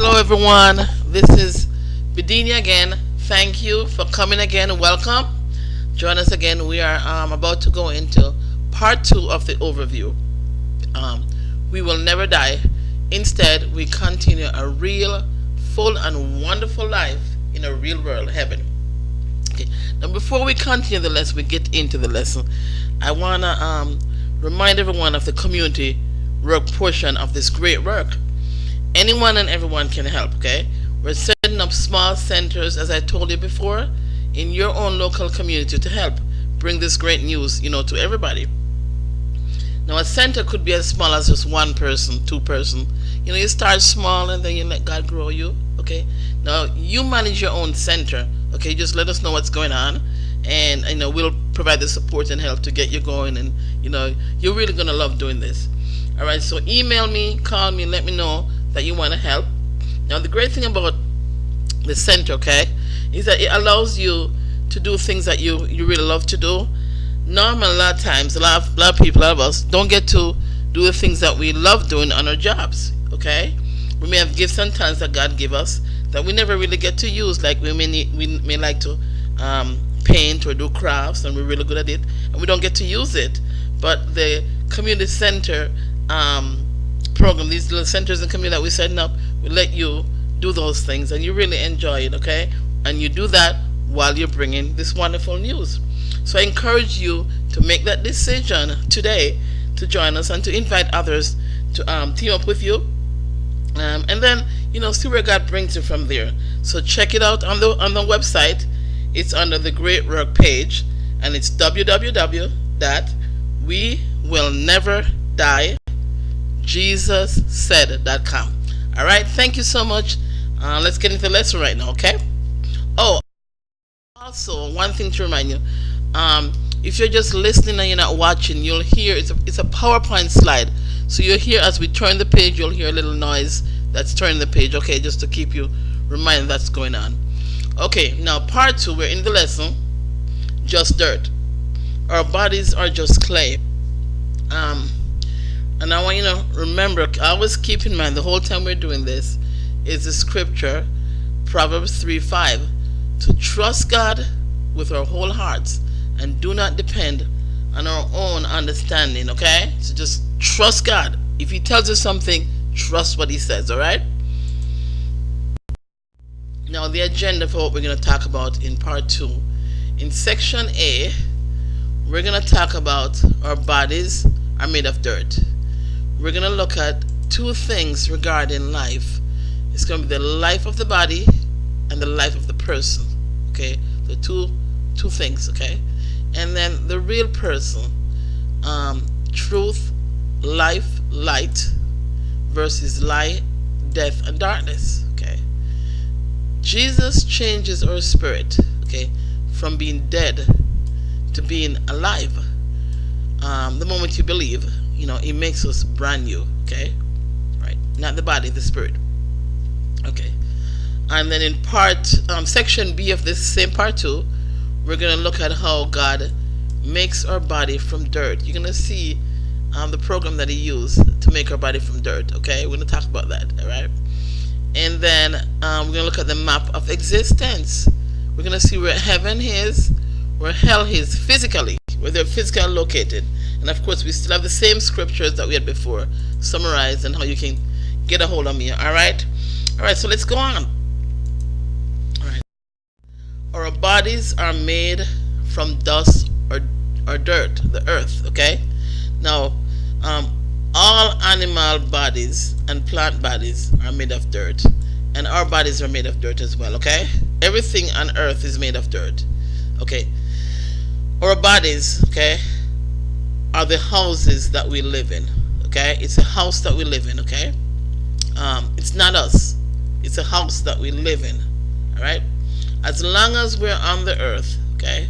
Hello, everyone. This is Bidinia again. Thank you for coming again. Welcome. Join us again. We are about to go into part two of the overview. Um, we will never die. Instead, we continue a real, full, and wonderful life in a real world, heaven. Okay. Now, before we continue the lesson, we get into the lesson. I wanna remind everyone of the community work portion of this great work. Anyone and everyone can help. Okay, we're setting up small centers, as I told you before, in your own local community to help bring this great news, to everybody. Now, a center could be as small as just one person, two person. You start small and then you let God grow you. Okay. Now you manage your own center. Okay, just let us know what's going on, and we'll provide the support and help to get you going. And you're really gonna love doing this. All right. So email me, call me, let me know that you want to help. Now, the great thing about the center, okay, is that it allows you to do things that you really love to do. Normally, a lot of times, a lot of people, a lot of us, don't get to do the things that we love doing on our jobs. Okay, we may have gifts and talents that God give us that we never really get to use. Like we may like to paint or do crafts, and we're really good at it, and we don't get to use it. But the community center program, these little centers and community that we're setting up, we let you do those things, and you really enjoy it. Okay, and you do that while you're bringing this wonderful news. So I encourage you to make that decision today to join us and to invite others to team up with you, and then see where God brings you from there. So check it out on the website. It's under the Great Work page, and it's www.wewillneverdiejesussaid.com. All right, thank you so much. Let's get into the lesson right now. Okay. Oh, also one thing to remind you, if you're just listening and you're not watching, you'll hear it's a PowerPoint slide. So you'll hear as we turn the page, you'll hear a little noise that's turning the page. Okay, just to keep you reminded that's going on. Okay, now part two, we're in the lesson. Just dirt. Our bodies are just clay. And I want you to remember, always keep in mind the whole time we're doing this is the scripture, Proverbs 3:5, to trust God with our whole hearts and do not depend on our own understanding. Okay, so just trust God. If He tells you something, trust what He says. All right. Now, the agenda for what we're going to talk about in part two. In section A, we're going to talk about our bodies are made of dirt. We're going to look at two things regarding life. It's going to be the life of the body and the life of the person. Okay, the two things. Okay, and then the real person, truth, life, light, versus lie, death, and darkness. Okay, Jesus changes our spirit. Okay, from being dead to being alive. The moment you believe, it makes us brand new. Okay, right? Not the body, the spirit. Okay, and then in section B of this same part two, we're going to look at how God makes our body from dirt. You're going to see the program that He used to make our body from dirt. Okay, we're going to talk about that. All right, and then we're going to look at the map of existence. We're going to see where heaven is, where hell is physically, where they're physically located. And of course, we still have the same scriptures that we had before summarized and how you can get a hold of me. All right, so let's go on. All right, our bodies are made from dust or dirt, the earth. Okay, now all animal bodies and plant bodies are made of dirt, and our bodies are made of dirt as well. Okay, everything on earth is made of dirt. Okay, our bodies, okay, are the houses that we live in. Okay, it's a house that we live in. Okay, it's not us, it's a house that we live in. All right, as long as we're on the earth, okay,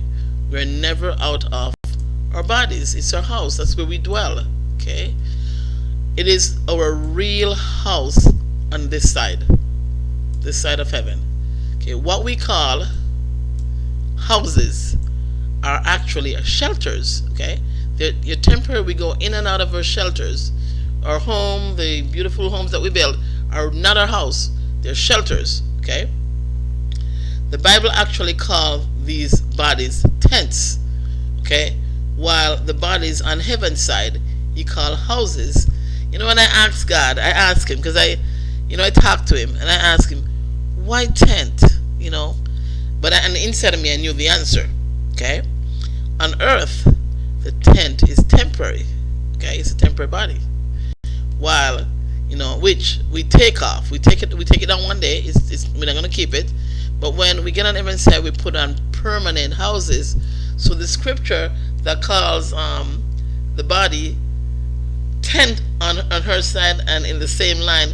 we're never out of our bodies. It's our house, that's where we dwell. Okay, it is our real house on this side of heaven. Okay, what we call houses are actually shelters. Okay, they're temporary. We go in and out of our shelters. Our home, the beautiful homes that we build, are not our house. They're shelters. Okay. The Bible actually calls these bodies tents. Okay. While the bodies on heaven's side, He called houses. When I ask God, I ask Him because I talk to Him and I ask Him, why tent? But on the inside of me, I knew the answer. Okay. On earth, the tent is temporary. Okay, it's a temporary body. While which we take off, we take it on one day. We're not gonna keep it. But when we get on heaven's side, we put on permanent houses. So the scripture that calls the body tent on her side, and in the same line,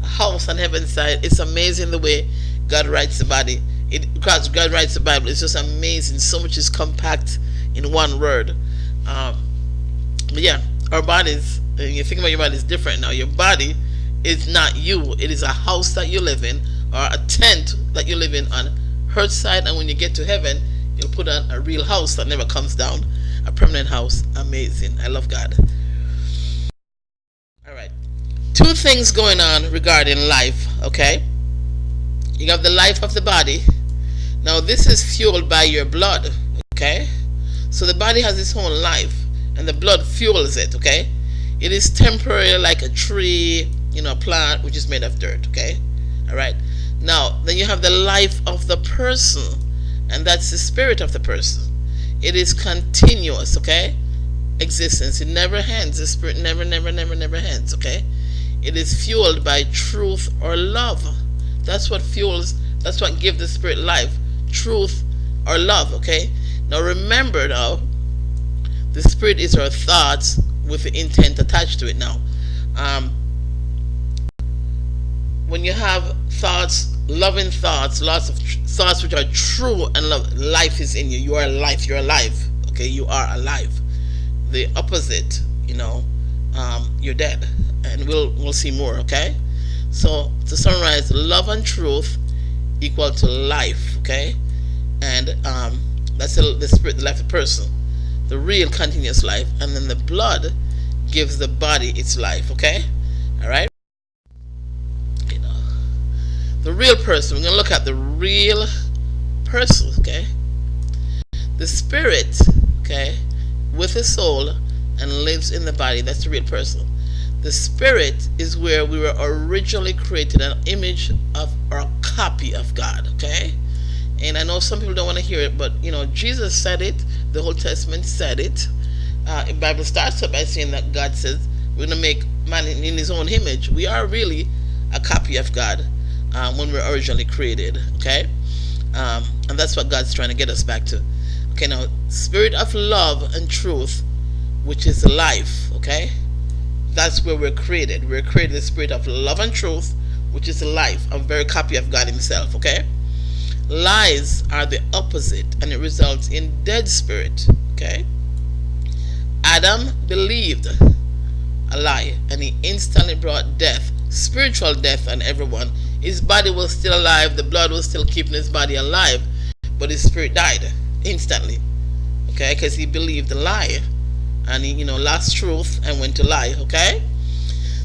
house on heaven's side. It's amazing the way God writes the body. Because God writes the Bible, it's just amazing. So much is compact in one word. But yeah, our bodies, you think about your body, is different now. Your body is not you. It is a house that you live in, or a tent that you live in on her side. And when you get to heaven, you'll put on a real house that never comes down, a permanent house. Amazing. I love God. All right. Two things going on regarding life. Okay. You have the life of the body. Now this is fueled by your blood. Okay. So the body has its own life, and the blood fuels it. Okay. It is temporary, like a tree, a plant which is made of dirt. Okay. All right. Now then you have the life of the person, and that's the spirit of the person. It is continuous. Okay. Existence. It never ends. The spirit never ends. Okay. It is fueled by truth or love. That's what fuels. That's what gives the spirit life. Truth or love. Okay. Now remember, the spirit is our thoughts with the intent attached to it. Now, when you have thoughts, loving thoughts, lots of thoughts which are true and love, life is in you. You are life. You're alive. Okay, you are alive. The opposite, you're dead, and we'll see more. Okay, so to summarize, love and truth equal to life. Okay, and that's the spirit, the life of the person, the real continuous life, and then the blood gives the body its life. Okay, all right. The real person. We're gonna look at the real person. Okay, the spirit. Okay, with a soul and lives in the body. That's the real person. The spirit is where we were originally created, an image of or a copy of God. Okay. And I know some people don't want to hear it, but Jesus said it. The Old Testament said it. The Bible starts up by saying that God says we're going to make man in His own image. We are really a copy of God when we're originally created. Okay, and that's what God's trying to get us back to. Okay, now spirit of love and truth, which is life. Okay, that's where we're created. We're created the spirit of love and truth, which is life, a very copy of God Himself. Okay. Lies are the opposite, and it results in dead spirit. Okay. Adam believed a lie, and he instantly brought death, spiritual death, on everyone. His body was still alive, the blood was still keeping his body alive, but his spirit died instantly. Okay, because he believed a lie, and he lost truth and went to lie. Okay,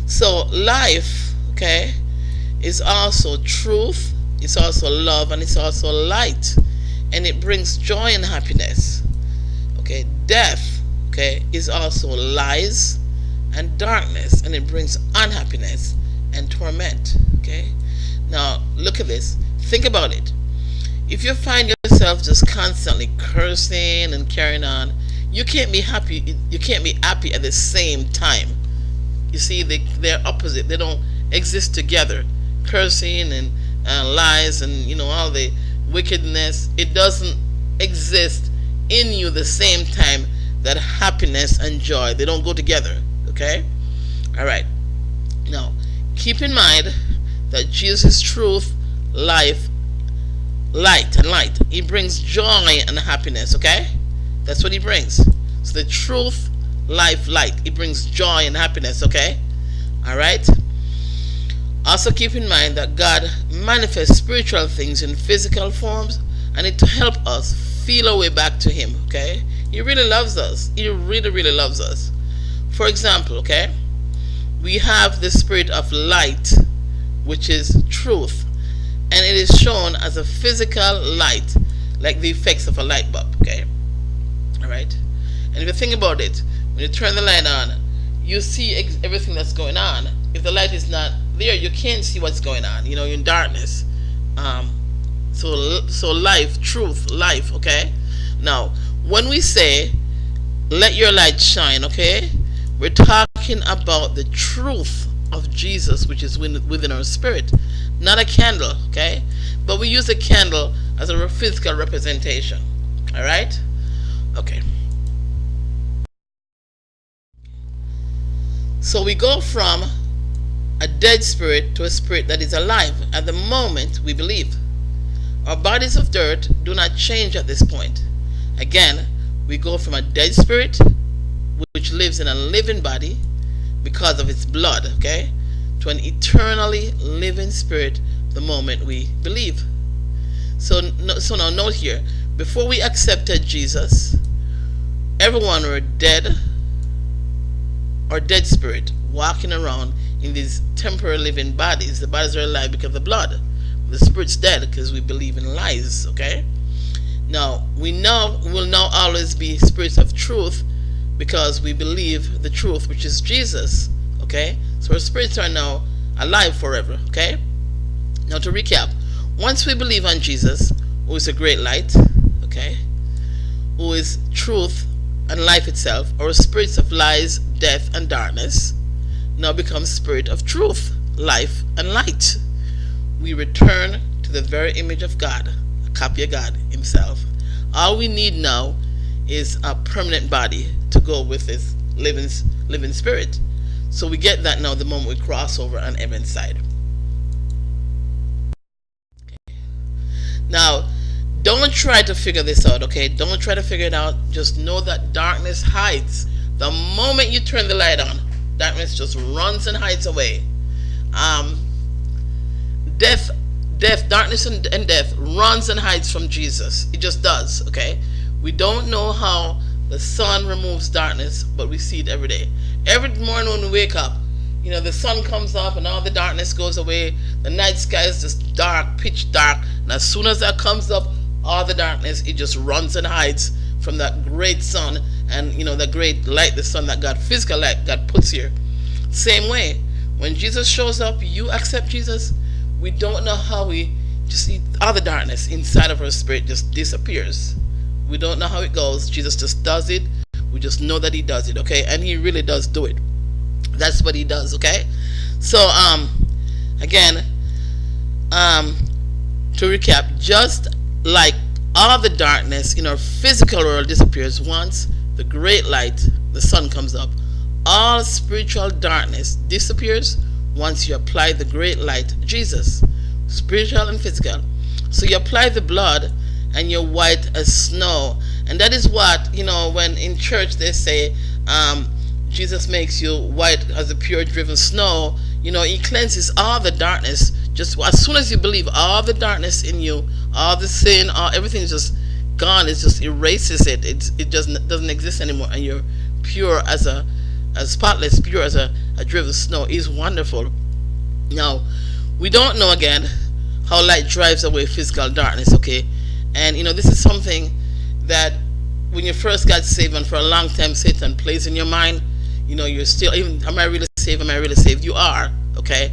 so life, okay, is also truth. It's also love, and it's also light, and it brings joy and happiness. Okay, death, okay, is also lies and darkness, and it brings unhappiness and torment. Okay, now look at this. Think about it. If you find yourself just constantly cursing and carrying on, you can't be happy. You can't be happy at the same time. You see, they're opposite. They don't exist together. Cursing and lies and all the wickedness, it doesn't exist in you the same time that happiness and joy. They don't go together. Okay, all right. Now keep in mind that Jesus is truth, life, light. He brings joy and happiness. Okay, that's what He brings. So the truth, life, light, He brings joy and happiness. Okay, all right. Also keep in mind that God manifests spiritual things in physical forms, and it to help us feel our way back to Him. Okay, He really loves us. He really loves us. For example, okay, we have the spirit of light, which is truth, and it is shown as a physical light, like the effects of a light bulb. Okay, all right. And if you think about it, when you turn the light on, you see everything that's going on. If the light is not there, you can't see what's going on. You're in darkness. So life, truth, life. Okay. Now, when we say let your light shine, okay, we're talking about the truth of Jesus, which is within our spirit, not a candle. Okay, but we use a candle as a physical representation. All right. Okay. So we go from a dead spirit to a spirit that is alive at the moment we believe. Our bodies of dirt do not change at this point. Again, we go from a dead spirit, which lives in a living body because of its blood, okay, to an eternally living spirit the moment we believe. So now note here, before we accepted Jesus, everyone were dead or dead spirit, walking around in these temporary living bodies. The bodies are alive because of the blood. The spirit's dead because we believe in lies. Okay. Now we will now always be spirits of truth because we believe the truth, which is Jesus. Okay. So our spirits are now alive forever. Okay. Now to recap, once we believe on Jesus, who is a great light, okay, who is truth and life itself, our spirits of lies, death, and darkness now become spirit of truth, life, and light. We return to the very image of God, a copy of God himself. All we need now is a permanent body to go with this living spirit. So we get that now the moment we cross over on heaven's side. Okay. Now, don't try to figure this out, okay? Don't try to figure it out. Just know that darkness hides. The moment you turn the light on, darkness just runs and hides away. Darkness and death runs and hides from Jesus. It just does, okay? We don't know how the sun removes darkness, but we see it every day. Every morning when we wake up, the sun comes up and all the darkness goes away. The night sky is just dark, pitch dark. And as soon as that comes up, all the darkness, it just runs and hides from that great sun and the great light, the sun that God, physical light God puts here. Same way, when Jesus shows up, you accept Jesus, we don't know how we just see all the darkness inside of our spirit just disappears. We don't know how it goes. Jesus just does it. We just know that he does it, okay? And he really does do it. That's what he does, okay? So again, to recap, just like all the darkness in our physical world disappears once the great light, the sun, comes up, all spiritual darkness disappears once you apply the great light, Jesus, spiritual and physical. So you apply the blood and you're white as snow. And that is what, when in church they say Jesus makes you white as the pure driven snow. He cleanses all the darkness. Just as soon as you believe, all the darkness in you, all the sin, everything is just gone. It just erases it. It just doesn't exist anymore, and you're pure as spotless, pure as a driven snow. Is wonderful. Now, we don't know again how light drives away physical darkness. Okay, and this is something that when you first got saved, and for a long time Satan plays in your mind. You're still, even, am I really saved? Am I really saved? You are, okay?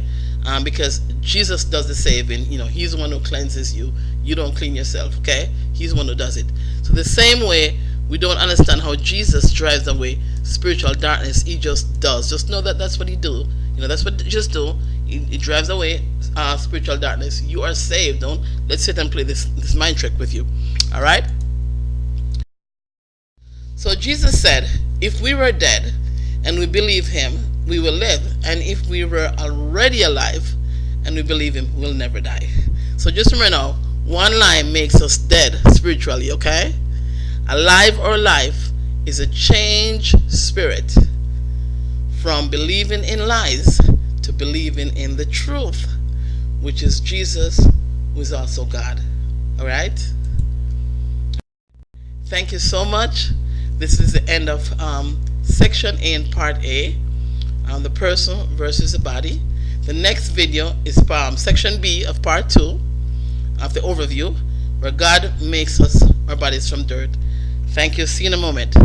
Because Jesus does the saving. He's the one who cleanses you. You don't clean yourself, okay? He's the one who does it. So the same way, we don't understand how Jesus drives away spiritual darkness. He just does. Just know that that's what he do. That's what he just do. He drives away spiritual darkness. You are saved. Don't let Satan play this mind trick with you. All right? So Jesus said, if we were dead and we believe him, we will live. And if we were already alive and we believe him, we'll never die. So just remember now, one lie makes us dead spiritually, okay? Alive or life is a changed spirit from believing in lies to believing in the truth, which is Jesus, who is also God. All right? Thank you so much. This is the end of section A in part A, the person versus the body. The next video is section B of part 2 of the overview, where God makes us our bodies from dirt. Thank you. See you in a moment.